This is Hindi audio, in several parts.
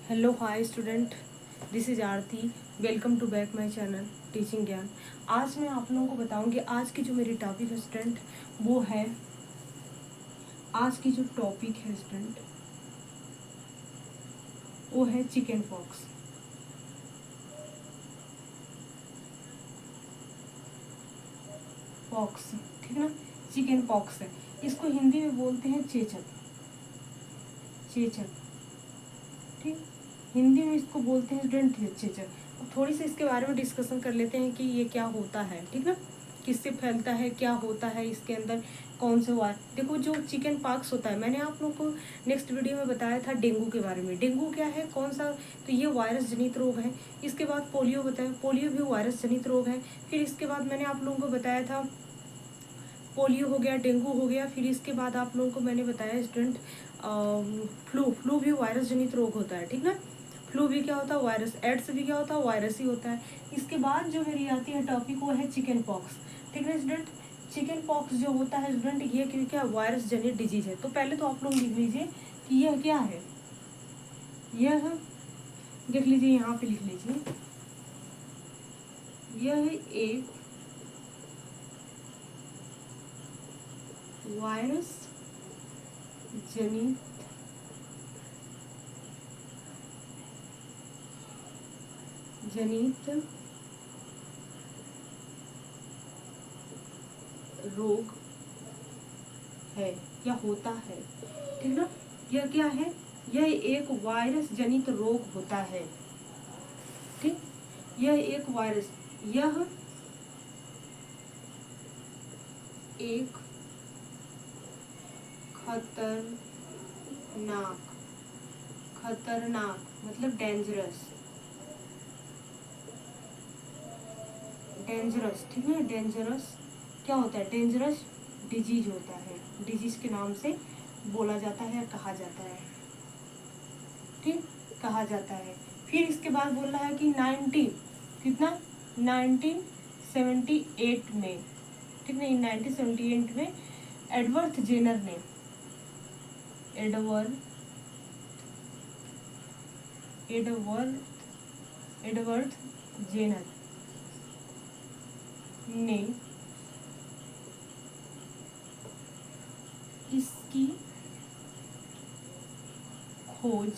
Hello hi student, this is Aarti. Welcome to back my channel teaching Gyan. आज मैं आप लोगों को बताऊंगी आज की जो मेरी टॉपिक है स्टूडेंट, वो है आज की जो टॉपिक है स्टूडेंट वो है चिकन पॉक्स। पॉक्स, ठीक ना, चिकन पॉक्स है। इसको हिंदी में बोलते हैं चेचक। चेचक, ठीक, हिंदी में इसको बोलते हैं स्टूडेंट चेचक। अब थोड़ी सी इसके बारे में डिस्कशन कर लेते हैं कि ये क्या होता है, ठीक ना, किससे फैलता है, क्या होता है इसके अंदर, कौन से वायर। देखो जो चिकन पॉक्स होता है, मैंने आप लोगों को नेक्स्ट वीडियो में बताया था डेंगू के बारे में। डेंगू क्या है, कौन सा, तो ये वायरस जनित रोग है। इसके बाद पोलियो बताया, पोलियो भी वायरस जनित रोग है। फिर इसके बाद मैंने आप लोगों को बताया था पोलियो हो गया, डेंगू हो गया। फिर इसके बाद आप लोगों को मैंने बताया स्टूडेंट फ्लू। फ्लू भी वायरस जनित रोग होता है, ठीक ना। फ्लू भी क्या होता है, वायरस। एड्स भी क्या होता है, वायरस ही होता है। इसके बाद जो मेरी आती है टॉपिक वो है चिकन पॉक्स, ठीक है स्टूडेंट। चिकन पॉक्स जो होता है स्टूडेंट, ये क्या वायरस जनित डिजीज है। तो पहले तो आप लोग लिख लीजिए कि यह क्या है। यह देख लीजिए, यहाँ पे लिख लीजिए, यह एक वायरस जनित जनित रोग है या होता है, ठीक ना। यह क्या है, यह एक वायरस जनित रोग होता है, ठीक। यह एक वायरस, यह एक खतरनाक, खतरनाक मतलब डेंजरस, डेंजरस, ठीक है। डेंजरस क्या होता है, डेंजरस डिजीज होता है। डिजीज के नाम से बोला जाता है, कहा जाता है, ठीक, कहा जाता है। फिर इसके बाद बोल रहा है कि 1978 में, ठीक है, 1978 में एडवर्थ जेनर ने, एडवर्थ एडवर्थ एडवर्थ जेनर ने इसकी खोज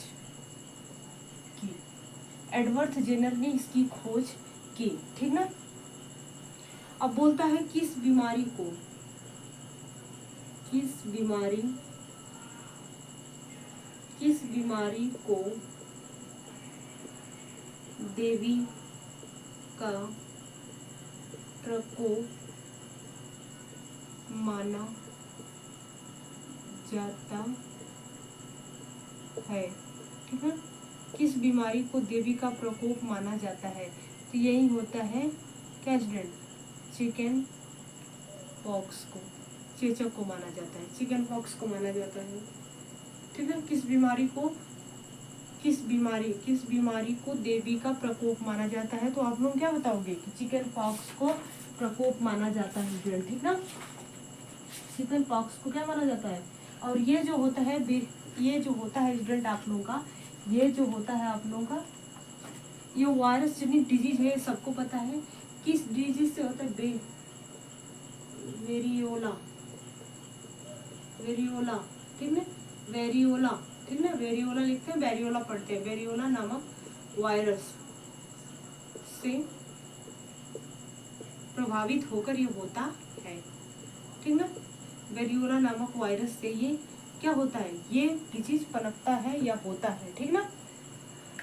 की। एडवर्थ जेनर ने इसकी खोज की, ठीक ना। अब बोलता है किस बीमारी को, किस बीमारी, किस बीमारी को देवी का प्रकोप माना जाता है, ठीक है। किस बीमारी को देवी का प्रकोप माना जाता है, तो यही होता है क्या स्टूडेंट, चिकन पॉक्स को, चेचक को माना जाता है, चिकन पॉक्स को माना जाता है, ठीक है। किस बीमारी को, किस बीमारी को देवी का प्रकोप माना जाता है, तो आप लोग क्या बताओगे कि चिकन पॉक्स को प्रकोप माना जाता है स्टूडेंट, ठीक ना। चिकन पॉक्स को क्या माना जाता है। और ये जो होता है, ये जो होता है स्टूडेंट आप लोगों का, ये जो होता है आप लोगों का, ये वायरस जनित डिजीज है, सबको पता है। किस डिजीज से होता है, वेरियोला, वेरियोला, ठीक ना, वेरियोला, ठीक ना, वेरियोला लिखते हैं, वेरियोला पढ़ते हैं। वेरियोला नामक वायरस से प्रभावित होकर ये होता है, ठीक ना। वेरियोला नामक वायरस से ये क्या होता है, ये डिजीज पनपता है या होता है, ठीक ना।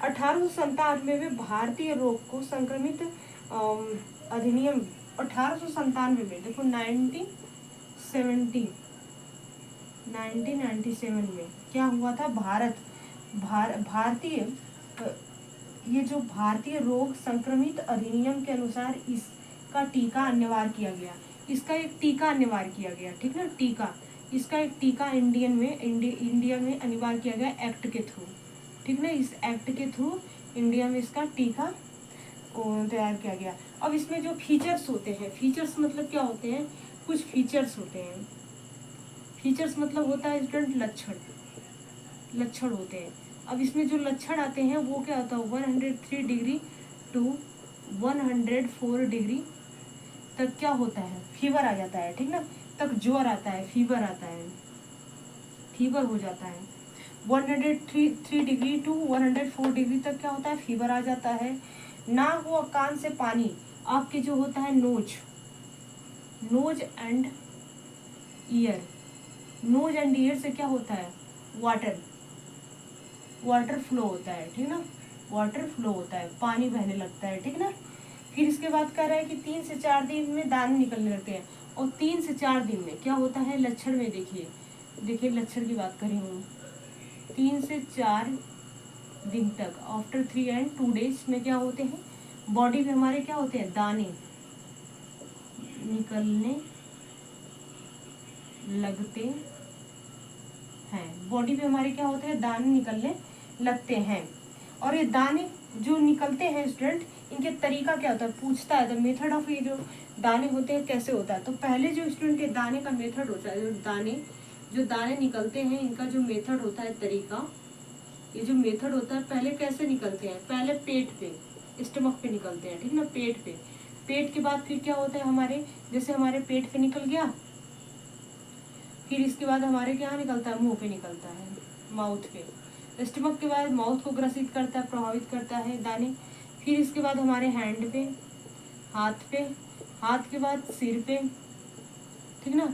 1897 में भारतीय रोग को संक्रमित अधिनियम, 1897 में, देखो 1997 में क्या हुआ था, भारतीय ये जो भारतीय रोग संक्रमित अधिनियम के अनुसार इसका टीका अनिवार्य किया गया। इसका एक टीका अनिवार्य किया गया, ठीक ना, टीका, इसका एक टीका इंडिया में अनिवार्य किया गया एक्ट के थ्रू, ठीक ना। इस एक्ट के थ्रू इंडिया में इसका टीका तैयार किया गया। अब इसमें जो फीचर्स होते हैं, फीचर्स मतलब क्या होते हैं, कुछ फीचर्स होते हैं। फीचर्स मतलब होता है स्टूडेंट लक्षण, लक्षण होते हैं। अब इसमें जो लक्षण आते हैं वो क्या होता है, 103 डिग्री टू 104 डिग्री तक क्या होता है, फीवर आ जाता है, ठीक ना, तक ज्वर आता है, फीवर आता है, फीवर हो जाता है। 103 डिग्री टू 104 डिग्री तक क्या होता है, फीवर आ जाता है। नाक व कान से पानी, आपके जो होता है nose, nose and ear, nose and ear से क्या होता है, वाटर, वाटर फ्लो होता है, ठीक ना, वाटर फ्लो होता है, पानी बहने लगता है, ठीक ना। फिर इसके बाद कह रहा है कि 3 से 4 दिन में दाने निकलने लगते हैं, और 3 से 4 दिन में क्या होता है, लक्षण में देखिए, देखिए लक्षण की बात करी हूँ, 3 से 4 दिन तक, आफ्टर 3 and 2 days में क्या होते हैं, बॉडी में हमारे क्या होते हैं, दाने निकलने लगते हैं, बॉडी पे हमारे क्या होते हैं, दाने निकलने लगते हैं। और ये दाने जो निकलते हैं स्टूडेंट, इनके तरीका क्या होता है, पूछता है द मेथड ऑफ, ये जो दाने होते हैं कैसे होता है। तो पहले जो स्टूडेंट के दाने का मेथड होता है, जो दाने निकलते हैं, इनका जो मेथड होता है, तरीका, ये जो मेथड होता है, पहले कैसे निकलते हैं, पहले पेट पे, स्टमक पे निकलते हैं, ठीक ना, पेट पे। पेट के बाद फिर क्या होता है हमारे, जैसे हमारे पेट पे निकल गया, फिर इसके बाद हमारे क्या निकलता है, मुंह पे निकलता है, माउथ पे। स्टमक के बाद माउथ को ग्रसित करता है, प्रभावित करता है दाने। फिर इसके बाद हमारे हैंड पे, हाथ पे, हाथ के बाद सिर पे, ठीक ना,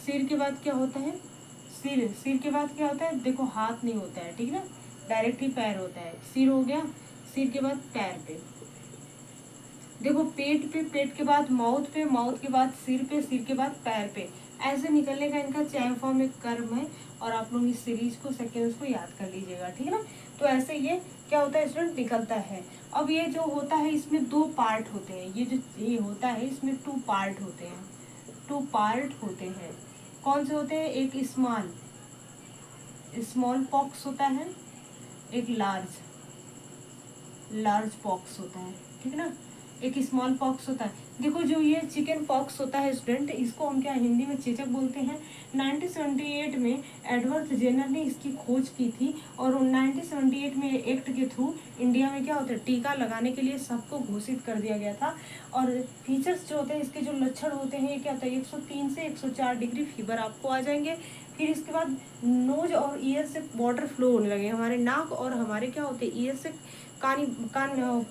सिर के बाद क्या होता है, सिर के बाद क्या होता है, देखो हाथ नहीं होता है, ठीक ना, डायरेक्ट ही पैर होता है, सिर हो गया, सिर के बाद पैर पे, देखो पेट पे, पेट के बाद माउथ पे, माउथ के बाद सिर पे, सिर के बाद पैर पे, ऐसे निकलने का इनका चैन फॉर्म एक कर्म है। और आप लोग इस सीरीज को, सेकेंड्स को याद कर लीजिएगा, ठीक है ना। तो ऐसे ये क्या होता है स्टूडेंट, निकलता है। अब ये जो होता है इसमें 2 पार्ट होते हैं, ये जो ये होता है इसमें 2 पार्ट होते हैं, 2 पार्ट होते हैं। कौन से होते हैं, एक स्मॉल पॉक्स होता है, एक लार्ज पॉक्स होता है, ठीक है ना, एक स्मॉल पॉक्स होता है। देखो जो ये चिकन पॉक्स होता है स्टूडेंट, इसको हम क्या हिंदी में चेचक बोलते हैं। 1978 में एडवर्ड जेनर ने इसकी खोज की थी, और 1978 में एक्ट के थ्रू इंडिया में क्या होता है, टीका लगाने के लिए सबको घोषित कर दिया गया था। और फीचर्स जो होते हैं, इसके जो लक्षण होते हैं, ये क्या होता है, 103 से 104 डिग्री फीवर आपको आ जाएंगे। फिर इसके बाद नोज और ईयर से वाटर फ्लो होने लगे, हमारे नाक और हमारे क्या होते हैं, ईयर से कान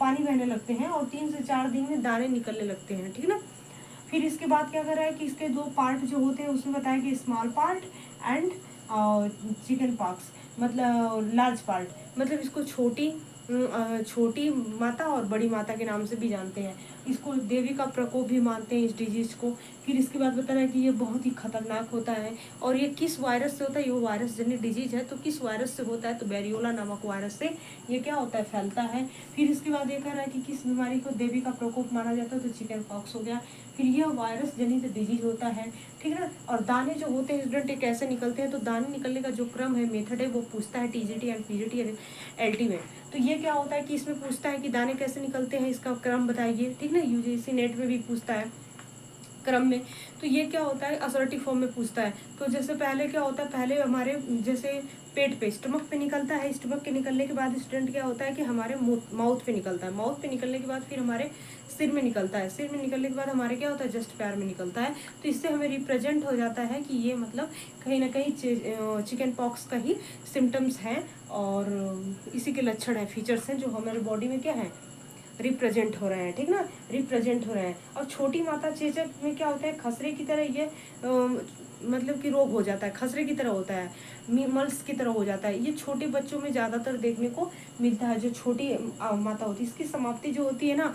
पानी बहने लगते हैं, और 3 से 4 दिन में दाने निकलने लगते हैं, ठीक ना। फिर इसके बाद क्या कर रहा है कि इसके 2 पार्ट जो होते हैं, उसमें बताया कि small part and chicken pox, मतलब लार्ज पार्ट, मतलब इसको छोटी माता और बड़ी माता के नाम से भी जानते हैं। इसको देवी का प्रकोप भी मानते हैं इस डिजीज को। फिर इसके बाद बता रहा है कि ये बहुत ही खतरनाक होता है, और ये किस वायरस से होता है, ये वायरस जनित डिजीज है, तो किस वायरस से होता है, तो वेरियोला नामक वायरस से ये क्या होता है, फैलता है। फिर इसके बाद ये कह रहा है कि किस बीमारी को देवी का प्रकोप माना जाता है, तो चिकन पॉक्स हो गया। फिर यह वायरस जनित डिजीज होता है, ठीक है ना। और दाने जो होते हैं स्टूडेंट कैसे निकलते हैं, तो दाने निकलने का जो क्रम है, मेथड है, वो पूछता है TGT and PGT and LT में। तो ये क्या होता है कि इसमें पूछता है कि दाने कैसे निकलते हैं, इसका क्रम बताइए, ठीक ना। यूजीसी नेट में भी पूछता है क्रम में। तो ये क्या होता है, असर्टिव फॉर्म में पूछता है। तो जैसे पहले क्या होता है, पहले हमारे जैसे पेट पे, स्टमक पे निकलता है, स्टमक के निकलने के बाद स्टूडेंट क्या होता है कि हमारे माउथ पे निकलता है, माउथ पे निकलने के बाद फिर हमारे सिर में निकलता है, सिर में निकलने के बाद हमारे क्या होता है, जस्ट पैर में निकलता है। तो इससे हमें रिप्रेजेंट हो जाता है कि ये मतलब कहीं ना कहीं चिकन पॉक्स का ही सिम्टम्स हैं, और इसी के लक्षण है, फीचर्स हैं, जो हमारे बॉडी में क्या है, रिप्रेजेंट हो रहे हैं, ठीक ना, रिप्रेजेंट हो रहे हैं। और छोटी माता चेचक में क्या होता है, खसरे की तरह ये मतलब कि रोग हो जाता है, खसरे की तरह होता है, मल्स की तरह हो जाता है। ये छोटे बच्चों में ज़्यादातर देखने को मिलता है, जो छोटी माता होती है। इसकी समाप्ति जो होती है ना,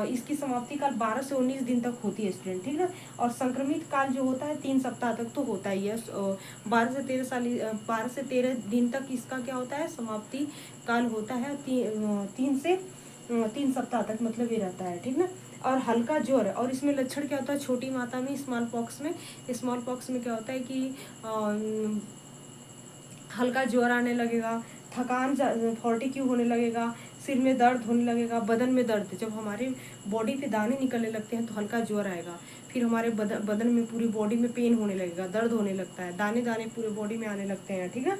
इसकी समाप्ति काल 12 से 19 दिन तक होती है स्टूडेंट, ठीक ना। और संक्रमित काल जो होता है 3 सप्ताह तक तो होता ही है। 12 से 13 दिन तक इसका क्या होता है, समाप्ति काल होता है। 3 सप्ताह तक मतलब ये रहता है, ठीक ना। और हल्का ज्वर, और इसमें लक्षण क्या होता है, छोटी माता में, स्मॉल पॉक्स में क्या होता है कि हल्का ज्वर आने लगेगा, थकान, फॉर्टिक्यू होने लगेगा, सिर में दर्द होने लगेगा, बदन में दर्द। जब हमारे बॉडी पे दाने निकलने लगते हैं तो हल्का ज्वर आएगा, फिर हमारे बदन में, पूरी बॉडी में पेन होने लगेगा, दर्द होने लगता है, दाने दाने पूरे बॉडी में आने लगते हैं, ठीक है।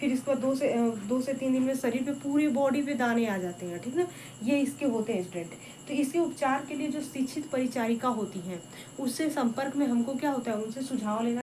फिर इसके बाद 2 से 3 दिन में शरीर पे पूरी बॉडी पे दाने आ जाते हैं, ठीक ना। ये इसके होते हैं स्टेंट। तो इसके उपचार के लिए जो शिक्षित परिचारिका होती हैं उससे संपर्क में हमको क्या होता है, उनसे सुझाव लेना